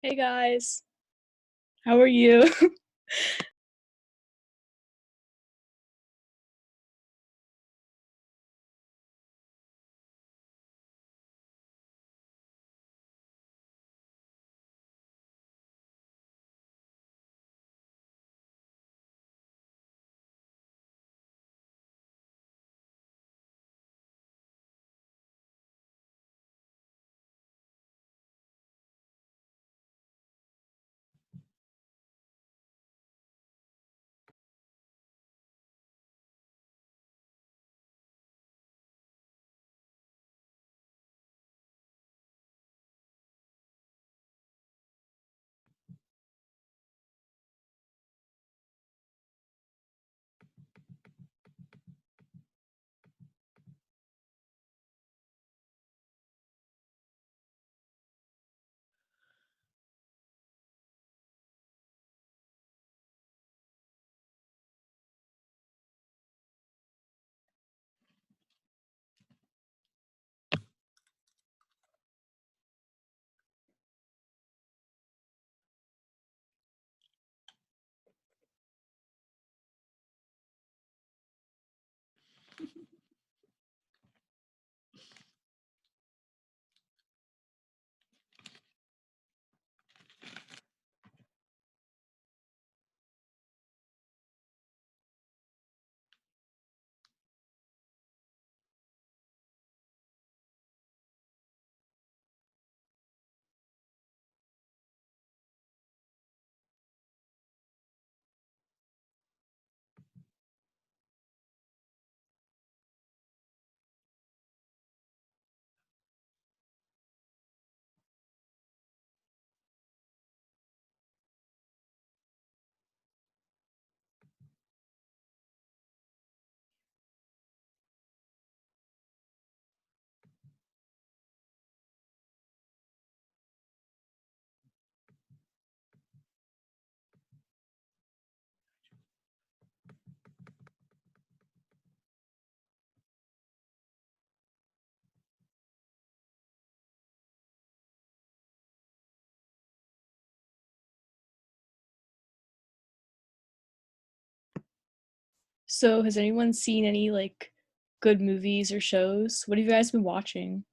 Hey guys, how are you? So, has anyone seen any good movies or shows? What have you guys been watching?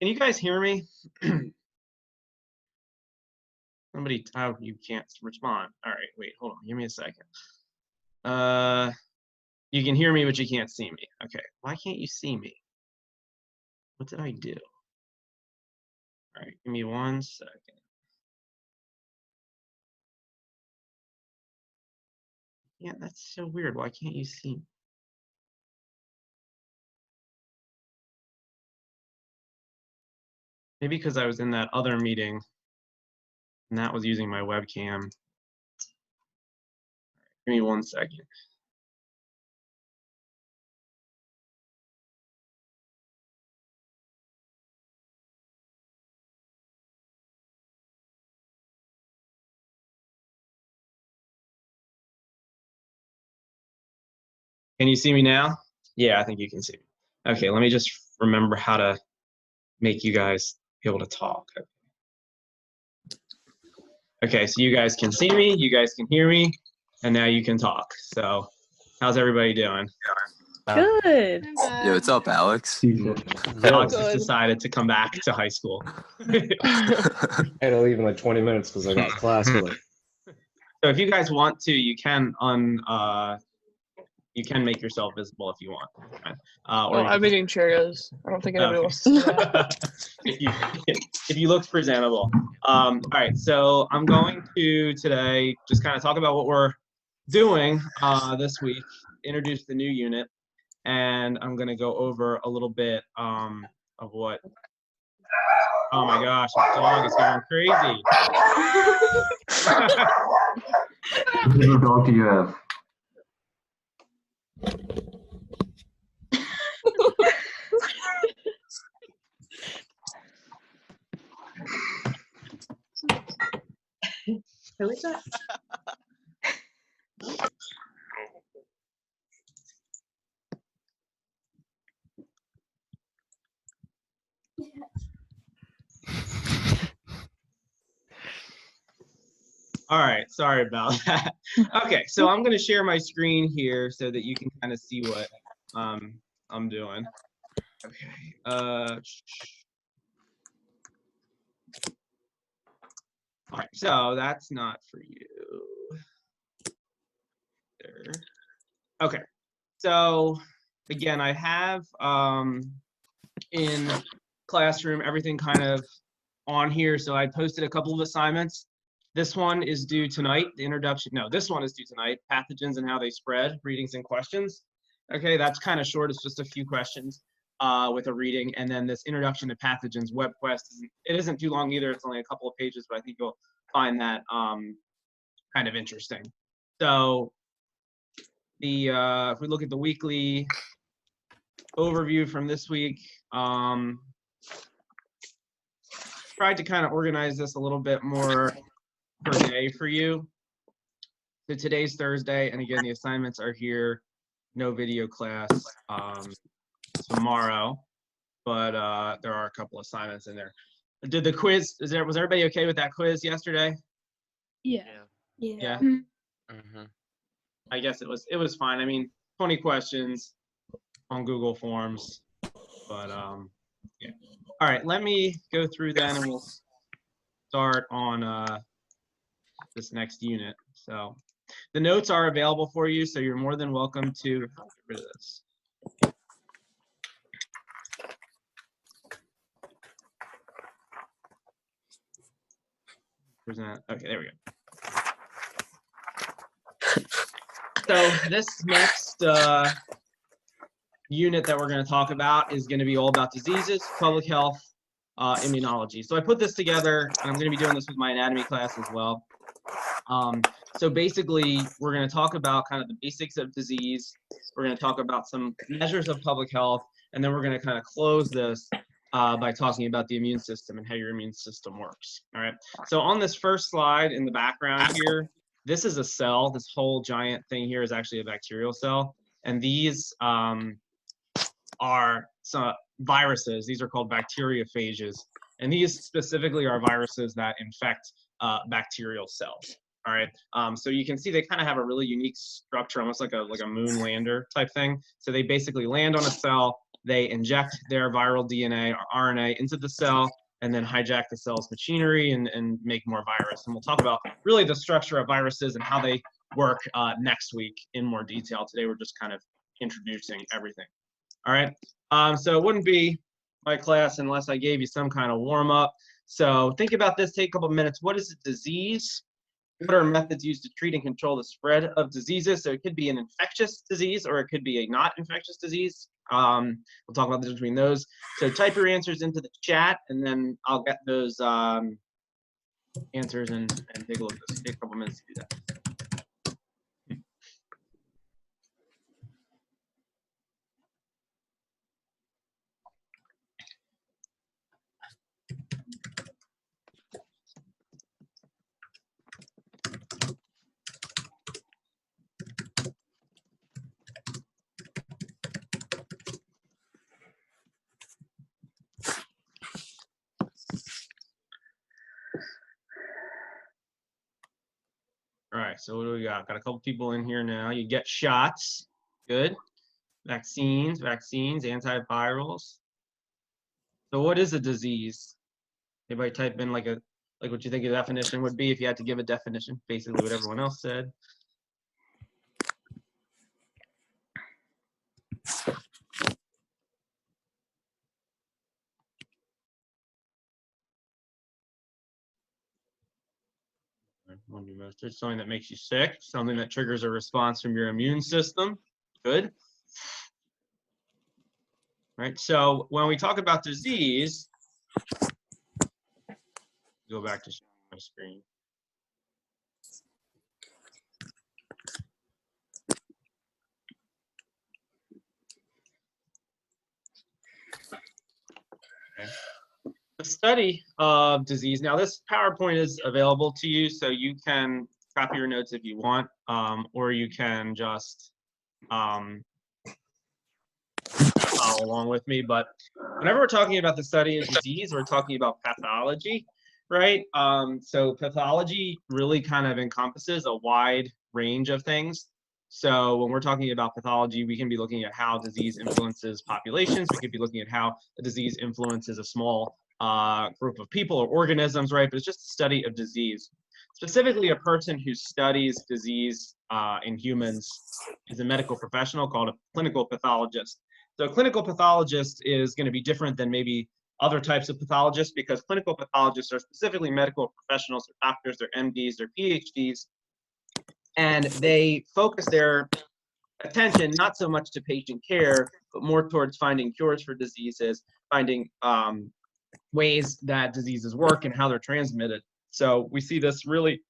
Can you guys hear me? Somebody, oh, you can't respond. All right, wait, hold on. Give me a second. You can hear me, but you can't see me. Okay, why can't you see me? What did I do? All right, give me 1 second. Yeah, that's so weird. Why can't you see me? Maybe because I was in that other meeting and that was using my webcam. All right, give me 1 second. Can you see me now? Yeah, I think you can see me. Okay, let me just remember how to make you guys be able to talk. Okay, so you guys can see me, you guys can hear me, and now you can talk. So how's everybody doing? Good. Yo, what's up, Alex? Alex has Good. decided to come back to high school. I had to leave in like 20 minutes because I got class with it. So if you guys want to, you can You can make yourself visible if you want. Right? Oh, you I'm can eating Cheerios. I don't think anybody Okay. wants to see that. if you look presentable. All right, so I'm going to today just kind of talk about what we're doing this week, introduce the new unit, and I'm going to go over a little bit of what. Oh my gosh, my dog is going crazy. What kind of dog do you have? Who is that? All right, sorry about that. Okay, so I'm going to share my screen here so that you can kind of see what I'm doing. Okay. All right, so that's not for you. There. Okay, so again, I have in Classroom everything kind of on here. So I posted a couple of assignments. This one is due tonight, the introduction. No, this one is due tonight, pathogens and how they spread, readings and questions. Okay, that's kind of short. It's just a few questions with a reading. And then this introduction to pathogens, web quest, it isn't too long either. It's only a couple of pages, but I think you'll find that kind of interesting. So if we look at the weekly overview from this week, tried to kind of organize this a little bit more per day for you. So today's Thursday, and again, the assignments are here. No video class tomorrow, but there are a couple assignments in there. Did the quiz, was everybody okay with that quiz yesterday? Yeah. Yeah. Mm-hmm. I guess it was fine. I mean, 20 questions on Google Forms, but yeah. All right, let me go through then and we'll start on this next unit. So the notes are available for you, so you're more than welcome to get rid of this. Present. Okay, there we go. So this next unit that we're going to talk about is going to be all about diseases, public health, immunology. So I put this together, and I'm going to be doing this with my anatomy class as well. So basically, we're going to talk about kind of the basics of disease. We're going to talk about some measures of public health, and then we're going to kind of close this by talking about the immune system and how your immune system works. All right. So on this first slide in the background here, this is a cell. This whole giant thing here is actually a bacterial cell, and these are some viruses. These are called bacteriophages, and these specifically are viruses that infect bacterial cells. All right, so you can see they kind of have a really unique structure, almost like a moon lander type thing. So they basically land on a cell, they inject their viral DNA or RNA into the cell, and then hijack the cell's machinery and make more virus. And we'll talk about really the structure of viruses and how they work next week in more detail. Today we're just kind of introducing everything. All right, so it wouldn't be my class unless I gave you some kind of warm up. So think about this, take a couple minutes. What is a disease? What are methods used to treat and control the spread of diseases? So it could be an infectious disease or it could be a not infectious disease. We'll talk about the difference between those. So type your answers into the chat and then I'll get those answers and take a look at this. Take a couple minutes to do that. All right, so what do we got? Got a couple people in here now. You get shots. Good. Vaccines, antivirals. So what is a disease? Anybody type in like what you think a definition would be if you had to give a definition, basically what everyone else said. Won't be most. It's something that makes you sick, something that triggers a response from your immune system. Good. Right. So when we talk about disease, go back to sharing my screen. Okay. The study of disease. Now, this PowerPoint is available to you, so you can copy your notes if you want, or you can just follow along with me. But whenever we're talking about the study of disease, we're talking about pathology, right? So pathology really kind of encompasses a wide range of things. So when we're talking about pathology, we can be looking at how disease influences populations. We could be looking at how a disease influences a small group of people or organisms, right? But it's just a study of disease. Specifically, a person who studies disease in humans is a medical professional called a clinical pathologist. So a clinical pathologist is going to be different than maybe other types of pathologists, because clinical pathologists are specifically medical professionals, they're doctors, they're MDs, they're PhDs, and they focus their attention not so much to patient care, but more towards finding cures for diseases, finding ways that diseases work and how they're transmitted. So we see this really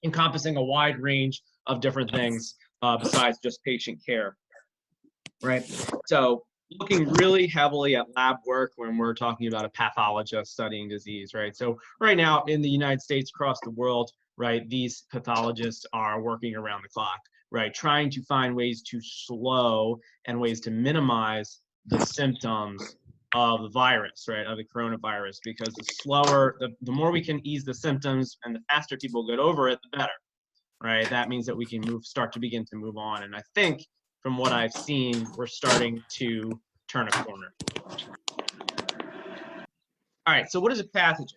encompassing a wide range of different things besides just patient care, right? So looking really heavily at lab work when we're talking about a pathologist studying disease, right? So right now in the United States, across the world, right, these pathologists are working around the clock, right, trying to find ways to slow and ways to minimize the symptoms of the virus, right, of the coronavirus, because the slower, the more we can ease the symptoms and the faster people get over it, the better, right? That means that we can start to begin to move on. And I think from what I've seen, we're starting to turn a corner. All right, so what is a pathogen?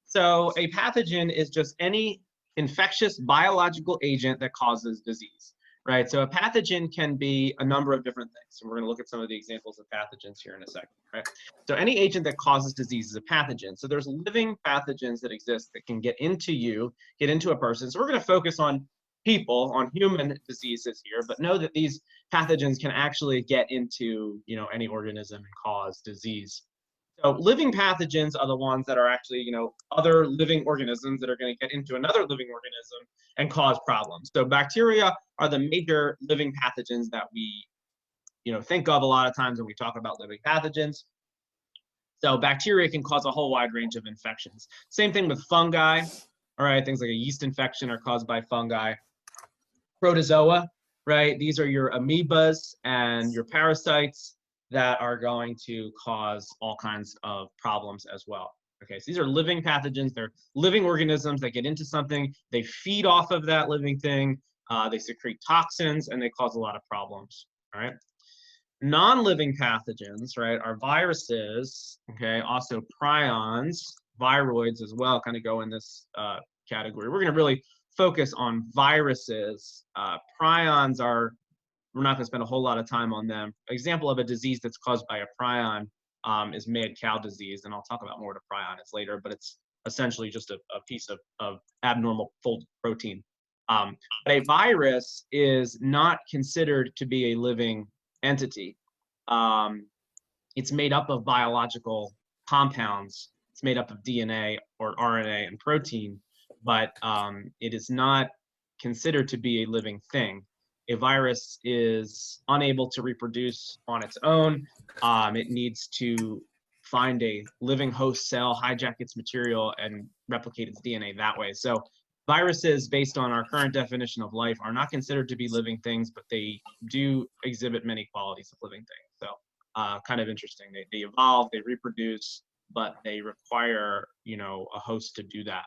So a pathogen is just any infectious biological agent that causes disease, right? So a pathogen can be a number of different things. And we're gonna look at some of the examples of pathogens here in a second, right? So any agent that causes disease is a pathogen. So there's living pathogens that exist that can get into you, get into a person. So we're gonna focus on people, on human diseases here, but know that these pathogens can actually get into, you know, any organism and cause disease. So living pathogens are the ones that are actually, you know, other living organisms that are going to get into another living organism and cause problems. So bacteria are the major living pathogens that we, you know, think of a lot of times when we talk about living pathogens. So bacteria can cause a whole wide range of infections. Same thing with fungi. All right, things like a yeast infection are caused by fungi. Protozoa, right? These are your amoebas and your parasites that are going to cause all kinds of problems as well. Okay, so these are living pathogens. They're living organisms that get into something. They feed off of that living thing. They secrete toxins and they cause a lot of problems. All right. Non-living pathogens, right, are viruses. Okay, also prions, viroids as well, kind of go in this category. We're going to really focus on viruses. Prions are, we're not going to spend a whole lot of time on them. An example of a disease that's caused by a prion is mad cow disease, and I'll talk about more what a prion is later, but it's essentially just a piece of abnormal folded protein. But a virus is not considered to be a living entity. It's made up of biological compounds. It's made up of DNA or RNA and protein, but it is not considered to be a living thing. A virus is unable to reproduce on its own. It needs to find a living host cell, hijack its material, and replicate its DNA that way. So viruses, based on our current definition of life, are not considered to be living things, but they do exhibit many qualities of living things. So kind of interesting. They evolve, they reproduce, but they require, you know, a host to do that.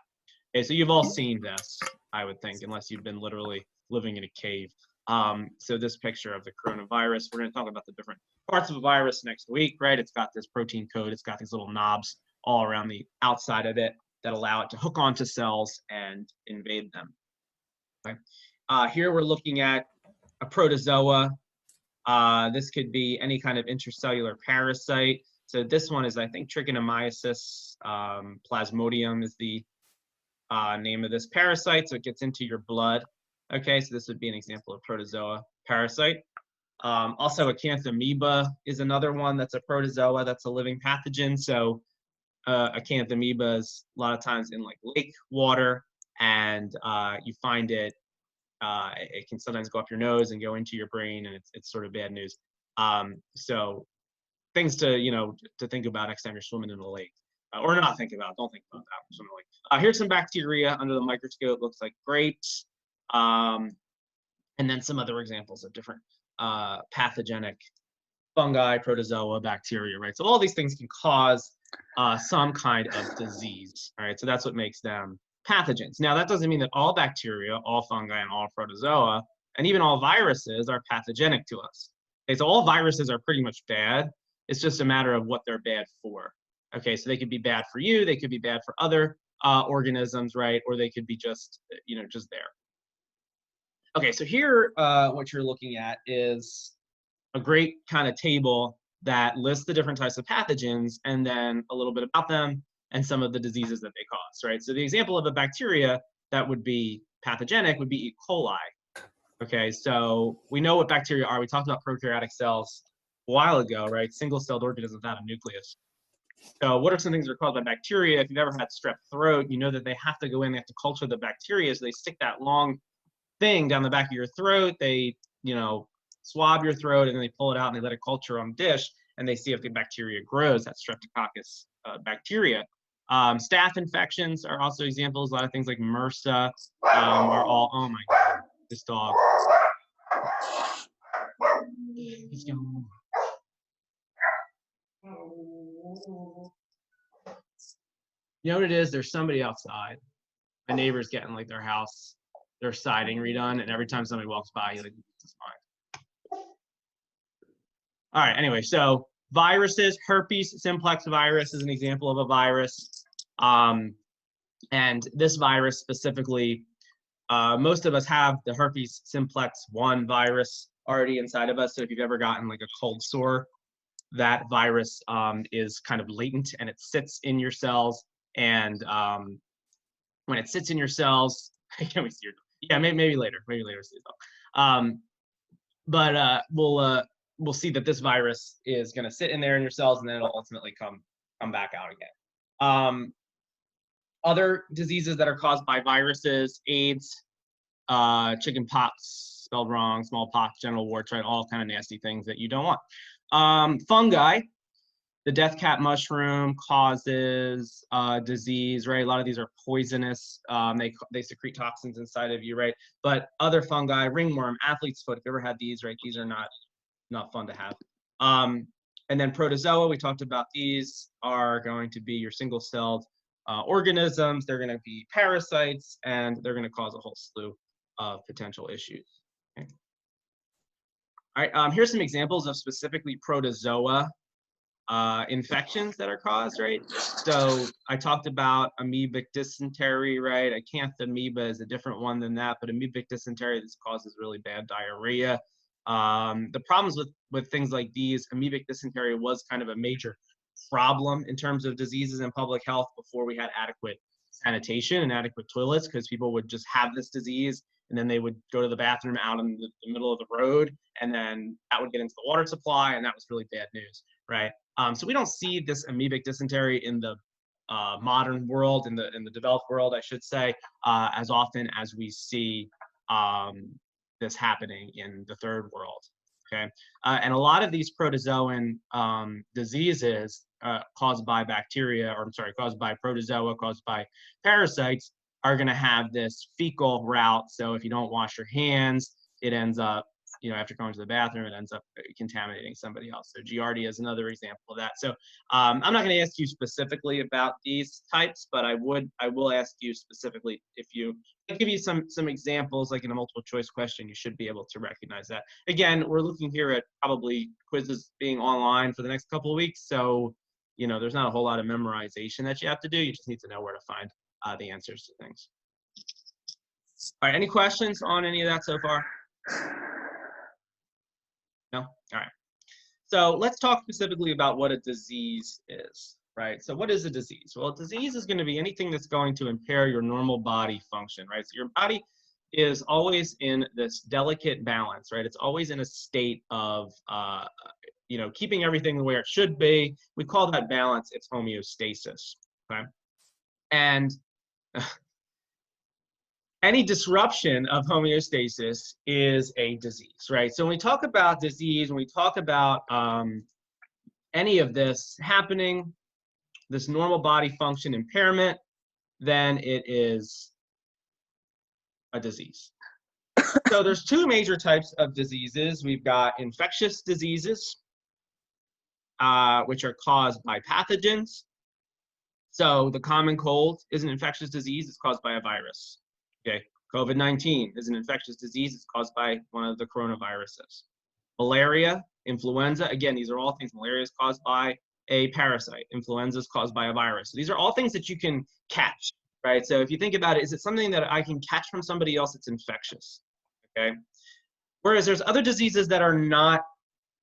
Okay, so you've all seen this, I would think, unless you've been literally living in a cave. So this picture of the coronavirus, we're going to talk about the different parts of a virus next week, right? It's got this protein code. It's got these little knobs all around the outside of it that allow it to hook onto cells and invade them. Okay. Here we're looking at a protozoa. This could be any kind of intracellular parasite. So this one is, I think, Trichomoniasis plasmodium is the name of this parasite, so it gets into your blood. Okay, so this would be an example of protozoa parasite. Also, acanthamoeba is another one that's a protozoa that's a living pathogen. So acanthamoeba is a lot of times in like lake water, and you find it. It can sometimes go up your nose and go into your brain, and it's sort of bad news. So things to to think about next time you're swimming in a lake, or not think about. Don't think about that. Swimming in a lake. Here's some bacteria under the microscope. Looks like grapes, and then some other examples of different pathogenic fungi, protozoa, bacteria. Right. So all these things can cause some kind of disease. All right. So that's what makes them pathogens. Now, that doesn't mean that all bacteria, all fungi, and all protozoa, and even all viruses are pathogenic to us. Okay, so all viruses are pretty much bad. It's just a matter of what they're bad for. Okay, so they could be bad for you, they could be bad for other organisms, right? Or they could be just, just there. Okay, so here, what you're looking at is a great kind of table that lists the different types of pathogens and then a little bit about them and some of the diseases that they cause, right? So the example of a bacteria that would be pathogenic would be E. coli. Okay, so we know what bacteria are. We talked about prokaryotic cells a while ago, right? Single-celled organisms without a nucleus. So what are some things that are caused by bacteria? If you've ever had strep throat, you know that they have to go in, they have to culture the bacteria. So they stick that long thing down the back of your throat. They, swab your throat, and then they pull it out and they let it culture on a dish, and they see if the bacteria grows. That's Streptococcus bacteria. Staph infections are also examples. A lot of things like MRSA are all, oh my God, this dog. He's going. You know what it is? There's somebody outside. My neighbor's getting like their house, their siding redone, and every time somebody walks by, he like loses his mind. All right, anyway, so viruses, herpes simplex virus is an example of a virus. And this virus specifically, most of us have the herpes simplex 1 virus already inside of us. So if you've ever gotten like a cold sore, that virus is kind of latent and it sits in your cells. And when it sits in your cells, can we see your, yeah, maybe later, Steve. But we'll see that this virus is going to sit in there in your cells, and then it'll ultimately come back out again. Other diseases that are caused by viruses: AIDS, chicken pox, spelled wrong, smallpox, genital warts, right? All kind of nasty things that you don't want. Fungi, the death cap mushroom causes disease, right? A lot of these are poisonous. They secrete toxins inside of you, right? But other fungi, ringworm, athlete's foot, if you ever had these, right? These are not fun to have. And then protozoa, we talked about, these are going to be your single-celled organisms. They're going to be parasites, and they're going to cause a whole slew of potential issues. Okay. All right, here's some examples of specifically protozoa infections that are caused, right? So I talked about amoebic dysentery, right? Acanthamoeba is a different one than that, but amoebic dysentery, this causes really bad diarrhea. The problems with things like these, amoebic dysentery was kind of a major problem in terms of diseases and public health before we had adequate sanitation and adequate toilets, because people would just have this disease and then they would go to the bathroom out in the middle of the road, and then that would get into the water supply, and that was really bad news, right? So we don't see this amoebic dysentery in the modern world, in the developed world, I should say, as often as we see this happening in the third world. Okay, and a lot of these protozoan diseases caused by bacteria, or I'm sorry, caused by protozoa, caused by parasites, are going to have this fecal route. So if you don't wash your hands, it ends up, after going to the bathroom, it ends up contaminating somebody else. So Giardia is another example of that. So I'm not going to ask you specifically about these types, but I will ask you specifically, if you give you some examples, like in a multiple choice question, you should be able to recognize that. Again, we're looking here at probably quizzes being online for the next couple of weeks. So, there's not a whole lot of memorization that you have to do. You just need to know where to find the answers to things. All right, any questions on any of that so far? No? All right. So let's talk specifically about what a disease is, right? So what is a disease? Well, a disease is going to be anything that's going to impair your normal body function, right? So your body is always in this delicate balance, right? It's always in a state of, keeping everything the way it should be. We call that balance, it's homeostasis, okay? And any disruption of homeostasis is a disease, right? So when we talk about disease, when we talk about any of this happening, this normal body function impairment, then it is a disease. So there's two major types of diseases. We've got infectious diseases, which are caused by pathogens. So the common cold is an infectious disease. It's caused by a virus. Okay, COVID-19 is an infectious disease. It's caused by one of the coronaviruses. Malaria, influenza, again, these are all things. Malaria is caused by a parasite. Influenza is caused by a virus. So these are all things that you can catch, right? So if you think about it, is it something that I can catch from somebody else that's infectious? Okay. Whereas there's other diseases that are not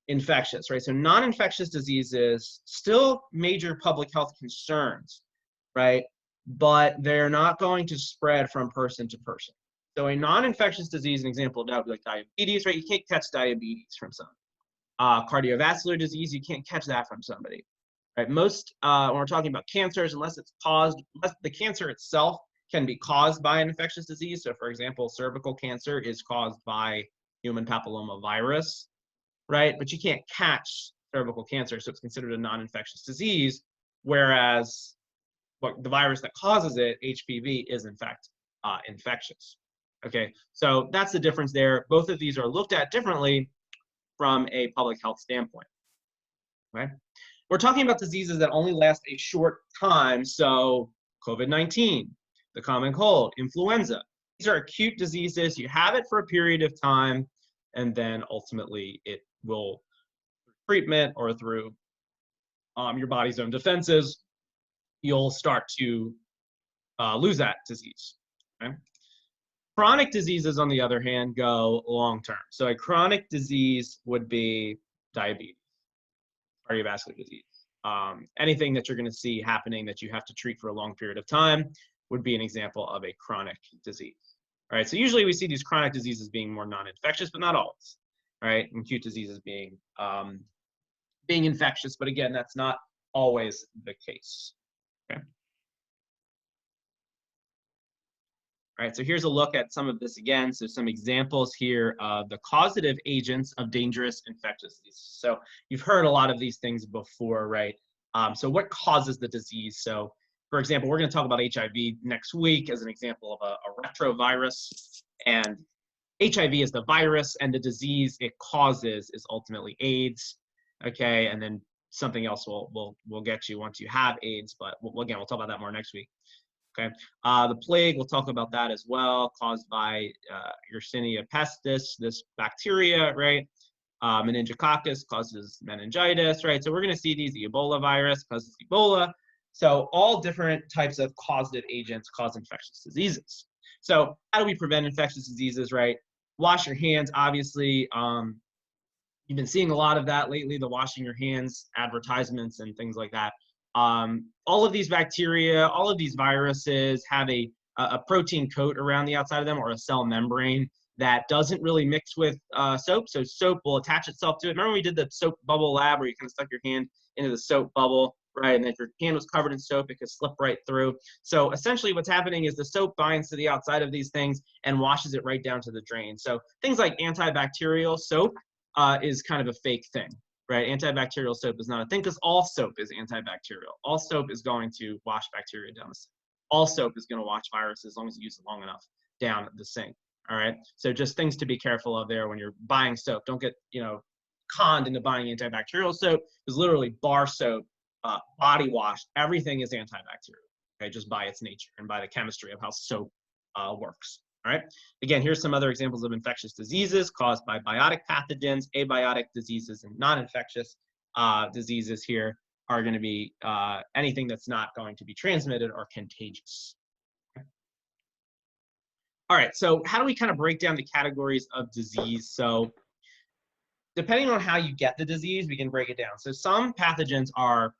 infectious, right? So non-infectious diseases, still major public health concerns, right? But they're not going to spread from person to person. So a non-infectious disease, an example of that would be like diabetes, right? You can't catch diabetes from someone. Cardiovascular disease, you can't catch that from somebody, right? Most, when we're talking about cancers, unless the cancer itself can be caused by an infectious disease. So for example, cervical cancer is caused by human papilloma virus, right? But you can't catch cervical cancer, so it's considered a non-infectious disease, whereas the virus that causes it, HPV, is in fact infectious. Okay, so that's the difference there. Both of these are looked at differently from a public health standpoint. Okay, we're talking about diseases that only last a short time. So COVID-19, the common cold, influenza. These are acute diseases. You have it for a period of time, and then ultimately it will, through treatment or through your body's own defenses, you'll start to lose that disease. Okay? Chronic diseases, on the other hand, go long-term. So a chronic disease would be diabetes, cardiovascular disease. Anything that you're going to see happening that you have to treat for a long period of time would be an example of a chronic disease. All right, so usually we see these chronic diseases being more non-infectious, but not always. Right, and acute diseases being infectious, but again, that's not always the case. Okay. All right, so here's a look at some of this again. So some examples here of the causative agents of dangerous infectious diseases. So you've heard a lot of these things before, right? So what causes the disease? So for example, we're going to talk about HIV next week as an example of a retrovirus, and HIV is the virus, and the disease it causes is ultimately AIDS. Okay, and then something else will get you once you have AIDS, but we'll talk about that more next week. Okay, the plague, we'll talk about that as well, caused by Yersinia pestis, this bacteria, right? Meningococcus causes meningitis, right? So we're going to see these. The Ebola virus causes Ebola. So all different types of causative agents cause infectious diseases. So how do we prevent infectious diseases, right? Wash your hands, obviously. You've been seeing a lot of that lately, the washing your hands advertisements and things like that. All of these bacteria, all of these viruses have a protein coat around the outside of them, or a cell membrane that doesn't really mix with soap. So soap will attach itself to it. Remember we did the soap bubble lab where you kind of stuck your hand into the soap bubble, right? And if your hand was covered in soap, it could slip right through. So essentially what's happening is the soap binds to the outside of these things and washes it right down to the drain. So things like antibacterial soap is kind of a fake thing, right? Antibacterial soap is not a thing because all soap is antibacterial. All soap is going to wash bacteria down the sink. All soap is going to wash viruses as long as you use it long enough down the sink. All right. So just things to be careful of there when you're buying soap. Don't get, conned into buying antibacterial soap, because literally bar soap, body wash, everything is antibacterial, okay, just by its nature and by the chemistry of how soap works. All right. Again, here's some other examples of infectious diseases caused by biotic pathogens. Abiotic diseases and non-infectious diseases here are going to be anything that's not going to be transmitted or contagious. Okay. All right. So how do we kind of break down the categories of disease? So depending on how you get the disease, we can break it down. So some pathogens are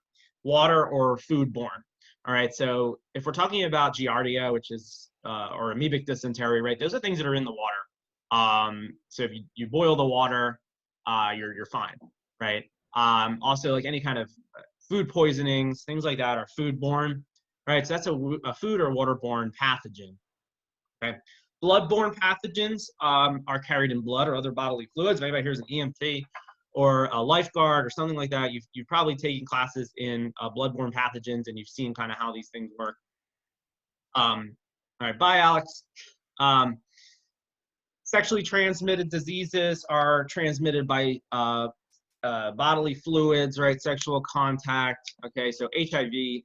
water or foodborne. All right, so if we're talking about Giardia, which is or amoebic dysentery, right? Those are things that are in the water. So if you boil the water, you're fine, right? Also, like any kind of food poisonings, things like that are foodborne, right? So that's a food or waterborne pathogen. Okay. Bloodborne pathogens are carried in blood or other bodily fluids. If anybody here's an EMT or a lifeguard or something like that, you've probably taken classes in bloodborne pathogens and you've seen kind of how these things work. All right, bye, Alex. Sexually transmitted diseases are transmitted by bodily fluids, right? Sexual contact. Okay, so HIV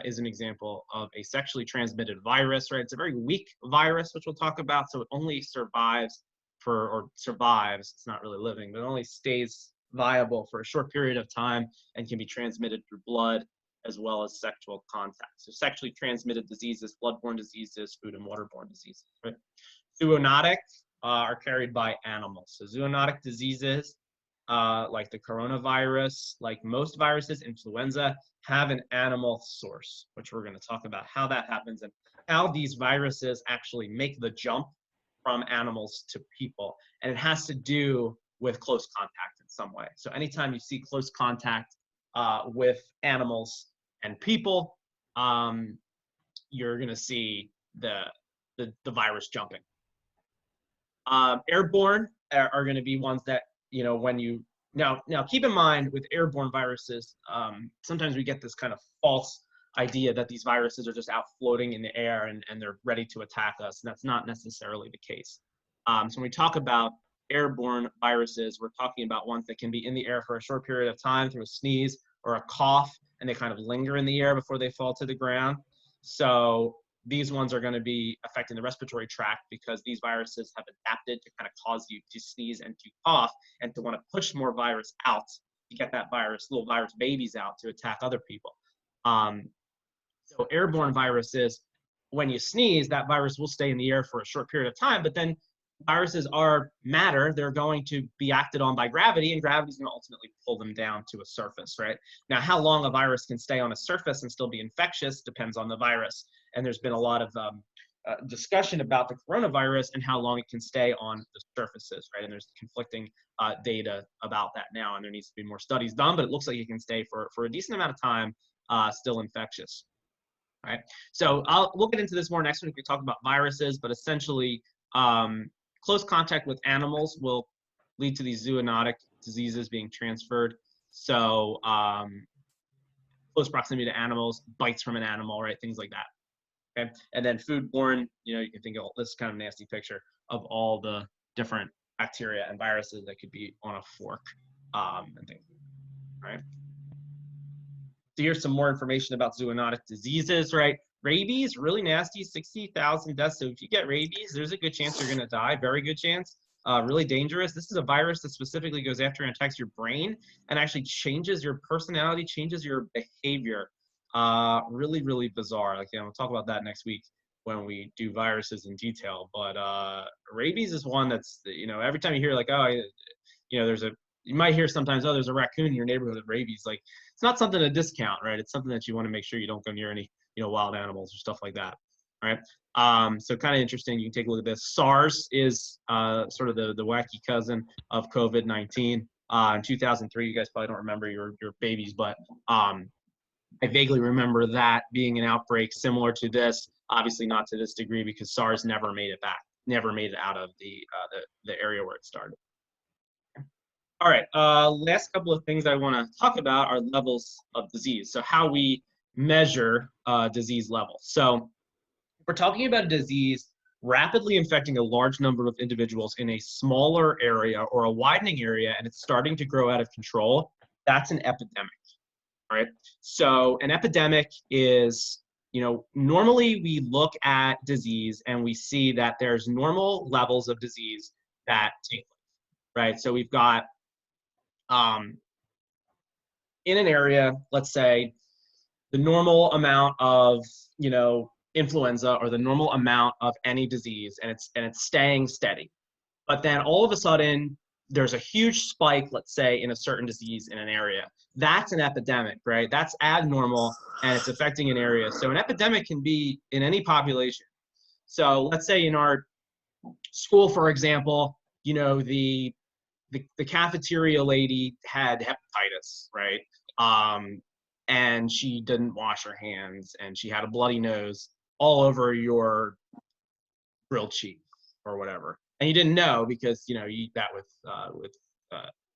is an example of a sexually transmitted virus, right? It's a very weak virus, which we'll talk about. So it only survives it's not really living, but it only stays viable for a short period of time and can be transmitted through blood as well as sexual contact. So sexually transmitted diseases, bloodborne diseases, food and waterborne diseases, right? Zoonotic are carried by animals. So zoonotic diseases, like the coronavirus, like most viruses, influenza, have an animal source, which we're going to talk about how that happens and how these viruses actually make the jump from animals to people. And it has to do with close contact in some way. So anytime you see close contact with animals and people, you're going to see the virus jumping. Airborne are going to be ones that, you know, when you now keep in mind with airborne viruses, sometimes we get this kind of false idea that these viruses are just out floating in the air and they're ready to attack us. And that's not necessarily the case. So when we talk about airborne viruses, we're talking about ones that can be in the air for a short period of time through a sneeze or a cough, and they kind of linger in the air before they fall to the ground. So these ones are going to be affecting the respiratory tract because these viruses have adapted to kind of cause you to sneeze and to cough and to want to push more virus out to get that virus, little virus babies out to attack other people. So airborne viruses, when you sneeze, that virus will stay in the air for a short period of time, but then viruses are matter. They're going to be acted on by gravity, and gravity is going to ultimately pull them down to a surface, right? Now, how long a virus can stay on a surface and still be infectious depends on the virus. And there's been a lot of discussion about the coronavirus and how long it can stay on the surfaces, right? And there's conflicting data about that now, and there needs to be more studies done, but it looks like it can stay for a decent amount of time still infectious. All right, so we'll get into this more next week. We talk about viruses, but essentially close contact with animals will lead to these zoonotic diseases being transferred. So close proximity to animals, bites from an animal, right? Things like that. Okay, and then foodborne, you know, you can think of this kind of nasty picture of all the different bacteria and viruses that could be on a fork and things. All right. So here's some more information about zoonotic diseases, right? Rabies, really nasty, 60,000 deaths. So if you get rabies, there's a good chance you're going to die. Very good chance. Really dangerous. This is a virus that specifically goes after and attacks your brain and actually changes your personality, changes your behavior. Really, really bizarre. Like, you know, we'll talk about that next week when we do viruses in detail. But rabies is one that's, you know, every time you hear like, oh, you know, you might hear sometimes, oh, there's a raccoon in your neighborhood with rabies. Like, it's not something to discount, right? It's something that you want to make sure you don't go near any, you know, wild animals or stuff like that. All right. So kind of interesting. You can take a look at this. SARS is sort of the wacky cousin of COVID-19. In 2003, you guys probably don't remember your babies, but I vaguely remember that being an outbreak similar to this. Obviously not to this degree because SARS never made it back, never made it out of the area where it started. All right, last couple of things I want to talk about are levels of disease. So how we measure disease levels. So we're talking about a disease rapidly infecting a large number of individuals in a smaller area or a widening area, and it's starting to grow out of control. That's an epidemic, all right? So an epidemic is, you know, normally we look at disease and we see that there's normal levels of disease that take place, right? So we've got in an area, let's say, the normal amount of, you know, influenza or the normal amount of any disease, and it's staying steady. But then all of a sudden, there's a huge spike, let's say, in a certain disease in an area. That's an epidemic, right? That's abnormal and it's affecting an area. So an epidemic can be in any population. So let's say in our school, for example, you know, the cafeteria lady had hepatitis, right? And she didn't wash her hands and she had a bloody nose all over your grilled cheese or whatever. And you didn't know because, you know, you eat that with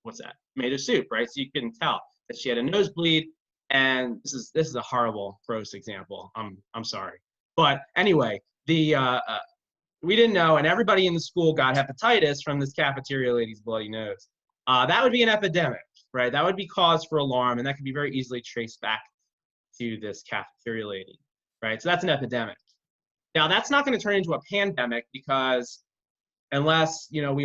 what's that? Tomato soup, right? So you couldn't tell that she had a nosebleed. And this is a horrible, gross example. I'm sorry. But anyway, we didn't know, and everybody in the school got hepatitis from this cafeteria lady's bloody nose. That would be an epidemic, right? That would be cause for alarm, and that could be very easily traced back to this cafeteria lady, right? So that's an epidemic. Now, that's not going to turn into a pandemic because unless, you know,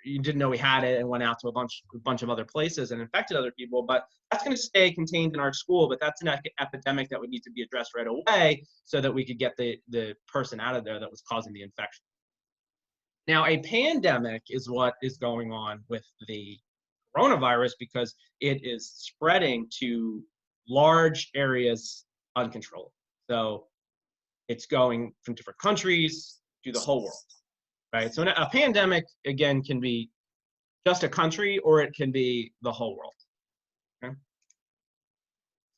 you didn't know we had it and went out to a bunch of other places and infected other people, but that's going to stay contained in our school. But that's an epidemic that would need to be addressed right away so that we could get the person out of there that was causing the infection. Now, a pandemic is what is going on with the coronavirus because it is spreading to large areas uncontrolled. So it's going from different countries to the whole world. Right. So a pandemic, again, can be just a country or it can be the whole world. Okay?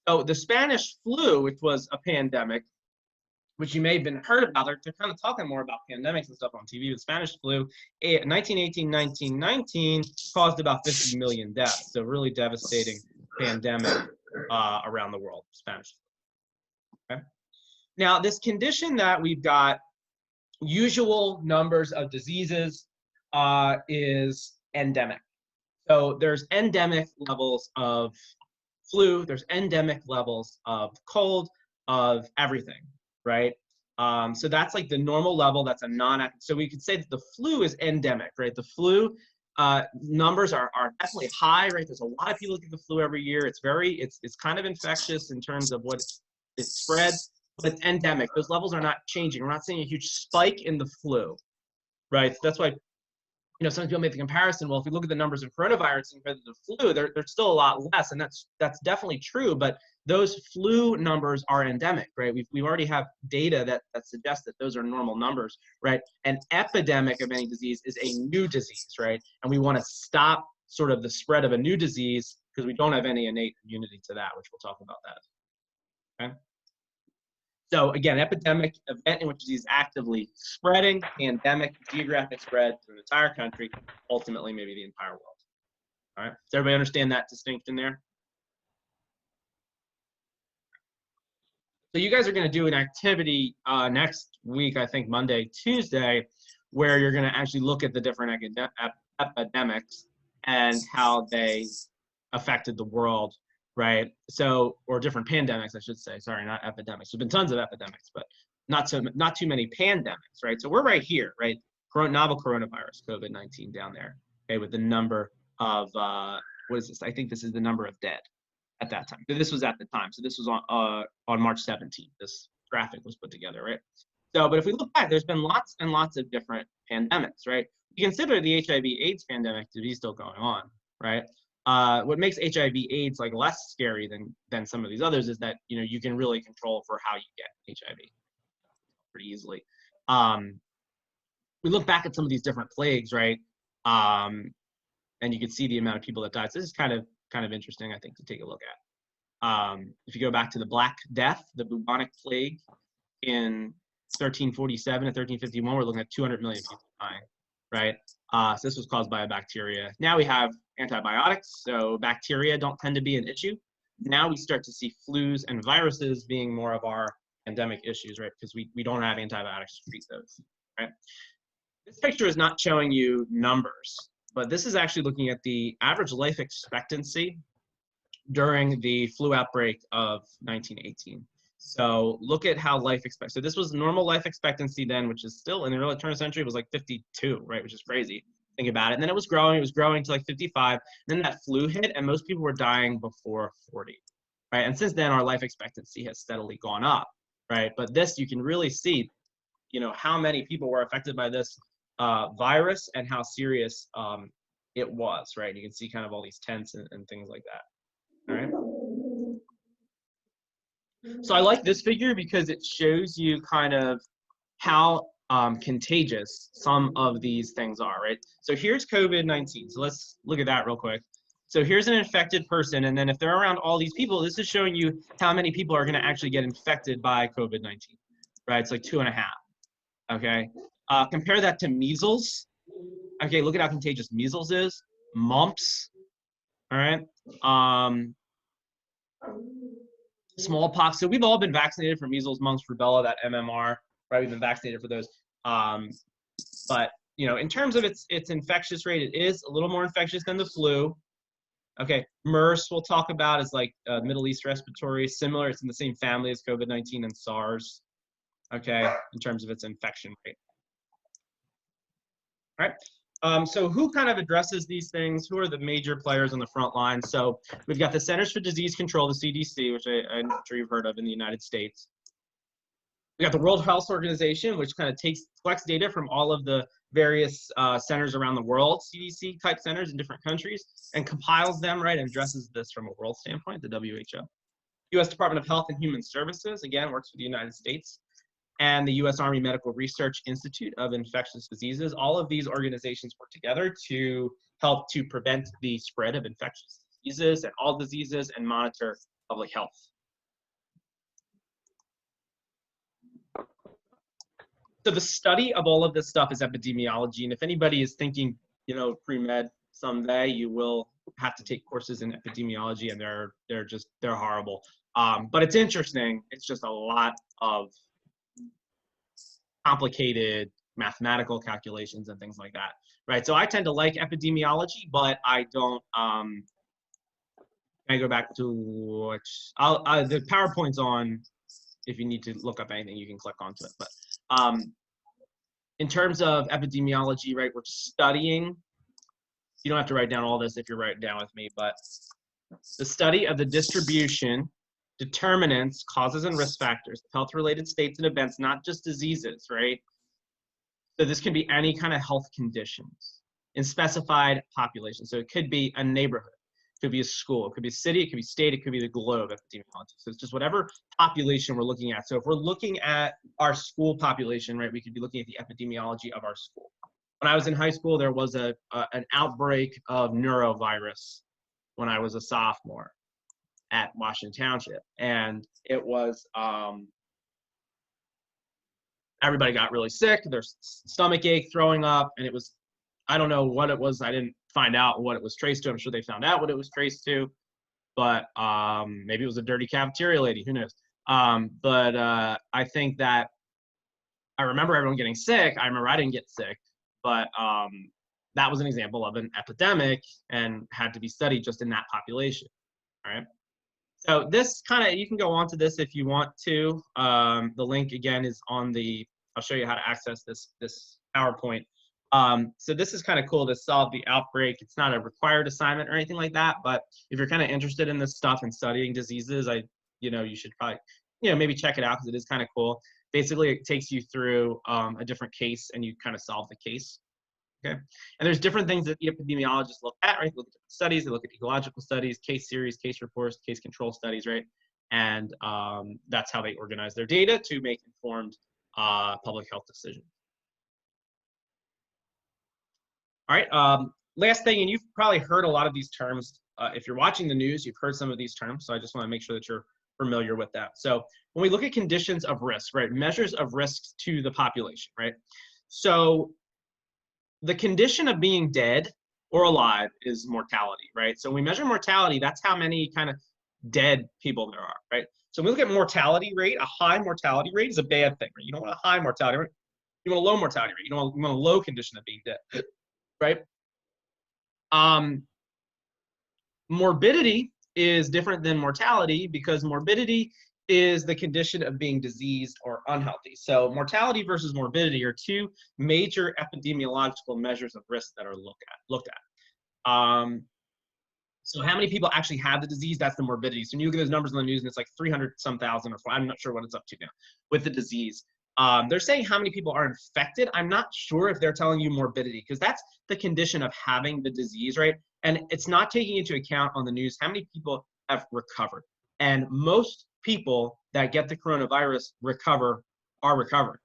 So the Spanish flu, which was a pandemic, which you may have been heard about, they're kind of talking more about pandemics and stuff on TV. The Spanish flu, 1918, 1919, caused about 50 million deaths. So really devastating pandemic around the world, Spanish flu. Okay? Now, this condition that we've got usual numbers of diseases is endemic. So there's endemic levels of flu, there's endemic levels of cold, of everything, right? So that's like the normal level, that's a so we could say that the flu is endemic, right? The flu numbers are definitely high, right? There's a lot of people get the flu every year. It's kind of infectious in terms of what it spreads. But it's endemic. Those levels are not changing. We're not seeing a huge spike in the flu, right? So that's why, you know, some people make the comparison. Well, if we look at the numbers of coronavirus compared to the flu, they're still a lot less, and that's definitely true. But those flu numbers are endemic, right? We already have data that suggests that those are normal numbers, right? An epidemic of any disease is a new disease, right? And we want to stop sort of the spread of a new disease because we don't have any innate immunity to that, which we'll talk about that. Okay. So again, epidemic, event in which disease is actively spreading, pandemic, geographic spread to an entire country, ultimately maybe the entire world. All right, does everybody understand that distinction there? So you guys are going to do an activity next week, I think Monday, Tuesday, where you're going to actually look at the different epidemics and how they affected the world. Right. So, or different pandemics, I should say. Sorry, not epidemics. There's been tons of epidemics, but not too many pandemics. Right. So we're right here, right? Novel coronavirus, COVID-19 down there. Okay, with the number of what is this? I think this is the number of dead at that time. This was at the time. So this was on March 17th. This graphic was put together, right? So, but if we look back, there's been lots and lots of different pandemics, right? You consider the HIV/AIDS pandemic to be still going on, right? What makes HIV/AIDS like less scary than some of these others is that, you know, you can really control for how you get HIV pretty easily. We look back at some of these different plagues, right? And you can see the amount of people that died. So this is kind of interesting, I think, to take a look at. If you go back to the Black Death, the bubonic plague in 1347 and 1351, we're looking at 200 million people dying, right? So this was caused by a bacteria. Now we have antibiotics, so bacteria don't tend to be an issue. Now we start to see flus and viruses being more of our endemic issues, right? Because we don't have antibiotics to treat those, right? This picture is not showing you numbers, but this is actually looking at the average life expectancy during the flu outbreak of 1918. So look at how life expectancy. So this was normal life expectancy then, which is still in the early turn of the century, it was like 52, right? Which is crazy. Think about it. And then it was growing to like 55. Then that flu hit, and most people were dying before 40, right? And since then, our life expectancy has steadily gone up, right? But this, you can really see, you know, how many people were affected by this virus and how serious it was, right? You can see kind of all these tents and things like that, all right? So I like this figure because it shows you kind of how contagious some of these things are, right? So here's COVID-19. So let's look at that real quick. So here's an infected person, and then if they're around all these people, this is showing you how many people are going to actually get infected by COVID-19, right? It's like 2.5, okay? Compare that to measles. Okay, look at how contagious measles is, mumps, all right? Smallpox. So we've all been vaccinated for measles, mumps, rubella, that MMR, right? We've been vaccinated for those. But you know, in terms of its infectious rate, it is a little more infectious than the flu. Okay, MERS we'll talk about is like Middle East respiratory, similar. It's in the same family as COVID-19 and SARS. Okay, in terms of its infection rate. All right. So who kind of addresses these things? Who are the major players on the front line? So we've got the Centers for Disease Control, the CDC, which I'm sure you've heard of in the United States. We got the World Health Organization, which kind of collects data from all of the various centers around the world, CDC type centers in different countries, and compiles them, right, and addresses this from a world standpoint, the WHO. U.S. Department of Health and Human Services, again, works for the United States, and the U.S. Army Medical Research Institute of Infectious Diseases. All of these organizations work together to help to prevent the spread of infectious diseases and all diseases and monitor public health. So the study of all of this stuff is epidemiology, and if anybody is thinking, you know, pre-med someday, you will have to take courses in epidemiology, and they're horrible. But it's interesting. It's just a lot of complicated mathematical calculations and things like that, right? So I tend to like epidemiology, but I don't. Can I go back to which? The PowerPoint's on. If you need to look up anything, you can click onto it. But in terms of epidemiology, right, we're studying. You don't have to write down all this if you're writing down with me, but the study of the distribution, determinants, causes, and risk factors, health-related states and events, not just diseases, right? So this can be any kind of health conditions in specified population. So it could be a neighborhood, it could be a school, it could be a city, it could be state, it could be the globe, epidemiology. So it's just whatever population we're looking at. So if we're looking at our school population, right, we could be looking at the epidemiology of our school. When I was in high school, there was an outbreak of neurovirus when I was a sophomore at Washington Township, and it was everybody got really sick, their stomach ache, throwing up, and it was, I don't know what it was, I didn't find out what it was traced to. I'm sure they found out what it was traced to, but maybe it was a dirty cafeteria lady, who knows. But I think that I remember everyone getting sick. I remember I didn't get sick, but that was an example of an epidemic and had to be studied just in that population. All right. So this kind of, you can go on to this if you want to. The link again is on the, I'll show you how to access this PowerPoint. So this is kind of cool to solve the outbreak. It's not a required assignment or anything like that, but if you're kind of interested in this stuff and studying diseases, you should probably, maybe check it out because it is kind of cool. Basically, it takes you through a different case and you kind of solve the case. Okay, and there's different things that the epidemiologists look at, right? They look at different studies, they look at ecological studies, case series, case reports, case control studies, right? And that's how they organize their data to make informed public health decisions. All right, last thing, and you've probably heard a lot of these terms. If you're watching the news, you've heard some of these terms, so I just want to make sure that you're familiar with that. So when we look at conditions of risk, right, measures of risks to the population, right? So the condition of being dead or alive is mortality, right? So when we measure mortality, that's how many kind of dead people there are, right? So when we look at mortality rate, a high mortality rate is a bad thing, right? You don't want a high mortality rate. You want a low mortality rate. You want a low condition of being dead, right? Morbidity is different than mortality because morbidity is the condition of being diseased or unhealthy. So mortality versus morbidity are two major epidemiological measures of risk that are looked at. So how many people actually have the disease? That's the morbidity. So when you look at those numbers on the news and it's like 300 some thousand, or I'm not sure what it's up to now with the disease. They're saying how many people are infected. I'm not sure if they're telling you morbidity, because that's the condition of having the disease, right? And it's not taking into account on the news how many people have recovered. And most people that get the coronavirus are recovering.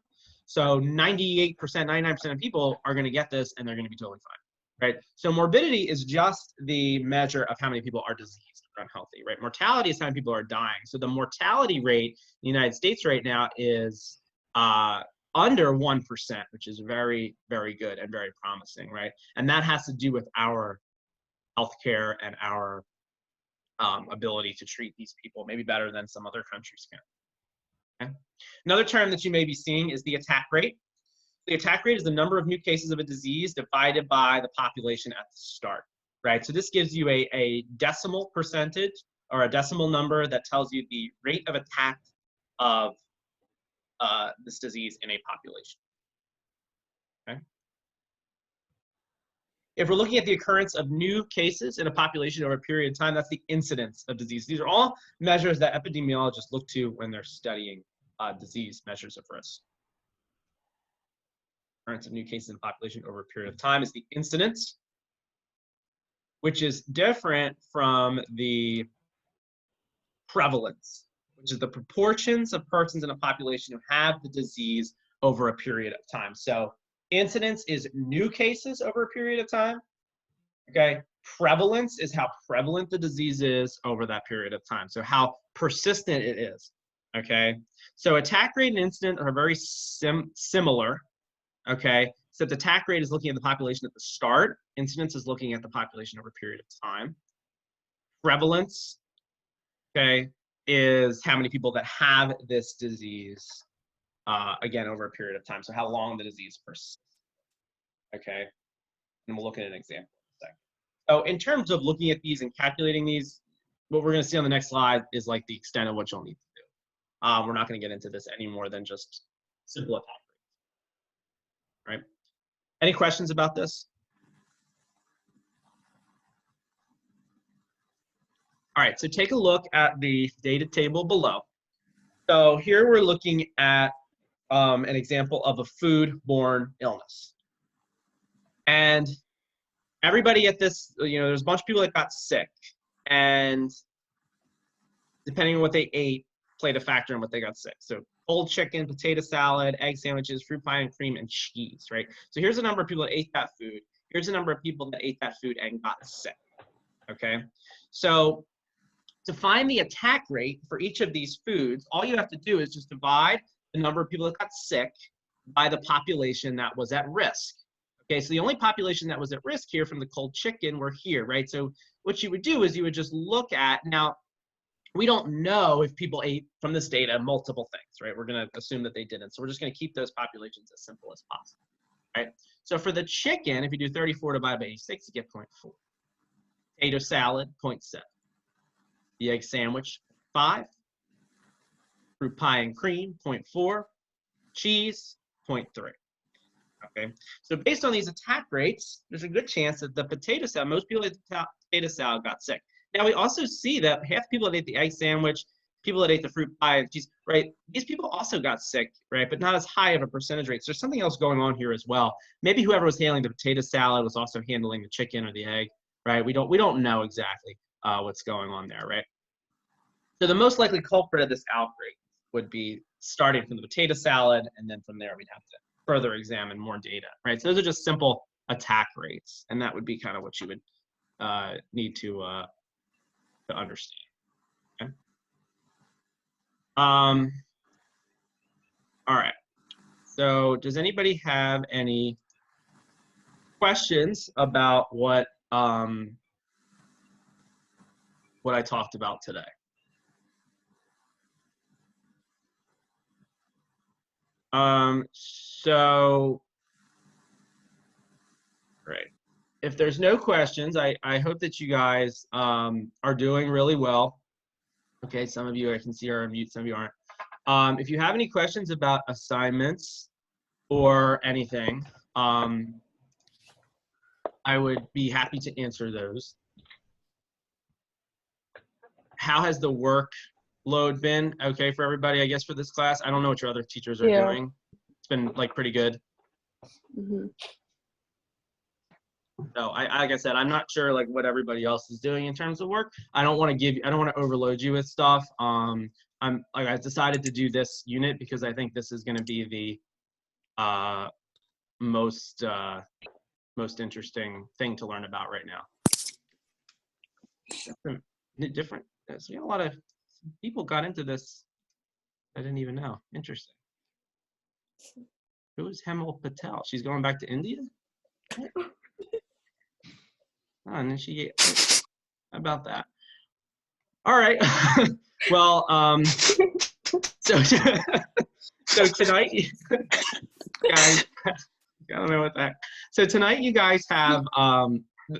So 98%, 99% of people are going to get this and they're going to be totally fine, right? So morbidity is just the measure of how many people are diseased or unhealthy, right? Mortality is how many people are dying. So the mortality rate in the United States right now is under 1%, which is very, very good and very promising, right? And that has to do with our healthcare and our ability to treat these people maybe better than some other countries can. Okay. Another term that you may be seeing is the attack rate. The attack rate is the number of new cases of a disease divided by the population at the start, right? So this gives you a decimal percentage or a decimal number that tells you the rate of attack of this disease in a population. Okay. If we're looking at the occurrence of new cases in a population over a period of time, that's the incidence of disease. These are all measures that epidemiologists look to when they're studying disease measures of risk. Occurrence of new cases in a population over a period of time is the incidence, which is different from the prevalence, which is the proportions of persons in a population who have the disease over a period of time. So incidence is new cases over a period of time, okay? Prevalence is how prevalent the disease is over that period of time, so how persistent it is, okay? So attack rate and incidence are very similar, okay? So the attack rate is looking at the population at the start, incidence is looking at the population over a period of time. Prevalence, okay, is how many people that have this disease, again, over a period of time. So how long the disease persists, okay? And we'll look at an example in a second. So in terms of looking at these and calculating these, what we're gonna see on the next slide is like the extent of what you'll need to do. We're not gonna get into this any more than just simple attack rates, right? Any questions about this? All right, so take a look at the data table below. So here we're looking at an example of a food-borne illness. And everybody at this, there's a bunch of people that got sick, and depending on what they ate, played a factor in what they got sick. So cold chicken, potato salad, egg sandwiches, fruit pie and cream, and cheese, right? So here's the number of people that ate that food. Here's the number of people that ate that food and got sick, okay? So to find the attack rate for each of these foods, all you have to do is just divide the number of people that got sick by the population that was at risk. Okay, so the only population that was at risk here from the cold chicken were here, right? So what you would do is you would just look at, now, we don't know if people ate from this data multiple things, right? We're gonna assume that they didn't. So we're just gonna keep those populations as simple as possible, right? So for the chicken, if you do 34 divided by 86, you get 0.4. Potato salad, 0.7. The egg sandwich, 5. Fruit pie and cream, 0.4. Cheese, 0.3. Okay, so based on these attack rates, there's a good chance that the potato salad, most people that ate potato salad got sick. Now we also see that half the people that ate the egg sandwich, people that ate the fruit pie and cheese, right? These people also got sick, right? But not as high of a percentage rate. So there's something else going on here as well. Maybe whoever was handling the potato salad was also handling the chicken or the egg, right? We don't know exactly what's going on there, right? So the most likely culprit of this outbreak would be starting from the potato salad, and then from there we'd have to further examine more data, right? So those are just simple attack rates, and that would be kind of what you would need to understand. Okay? All right. So does anybody have any questions about what I talked about today? So, great. If there's no questions, I hope that you guys are doing really well. Okay, some of you I can see are on mute, some of you aren't. If you have any questions about assignments or anything, I would be happy to answer those. How has the workload been okay for everybody, I guess, for this class? I don't know what your other teachers are doing. It's been like pretty good. Mhm. So like I said, I'm not sure like what everybody else is doing in terms of work. I don't want to overload you with stuff. I decided to do this unit because I think this is going to be the most interesting thing to learn about right now. Different. So, a lot of people got into this. I didn't even know. Interesting. Who is Hemal Patel? She's going back to India? Oh, and then she, how about that? All right. Well, so tonight, guys, I don't know what that. So tonight, you guys have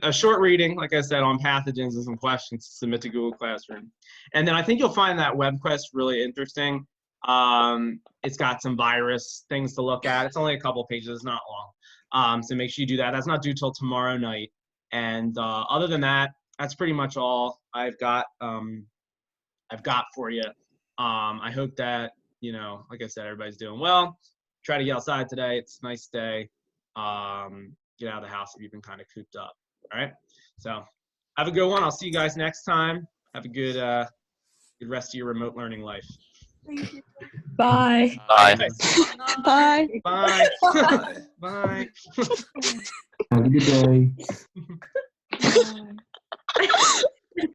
a short reading, like I said, on pathogens and some questions to submit to Google Classroom. And then I think you'll find that web quest really interesting. It's got some virus things to look at. It's only a couple pages, it's not long. So make sure you do that. That's not due till tomorrow night. And other than that, that's pretty much all I've got for you. I hope that, like I said, everybody's doing well. Try to get outside today. It's a nice day. Get out of the house if you've been kind of cooped up. All right. So have a good one. I'll see you guys next time. Have a good rest of your remote learning life. Bye. Bye. Bye. Bye. Bye. Have a good day. Bye.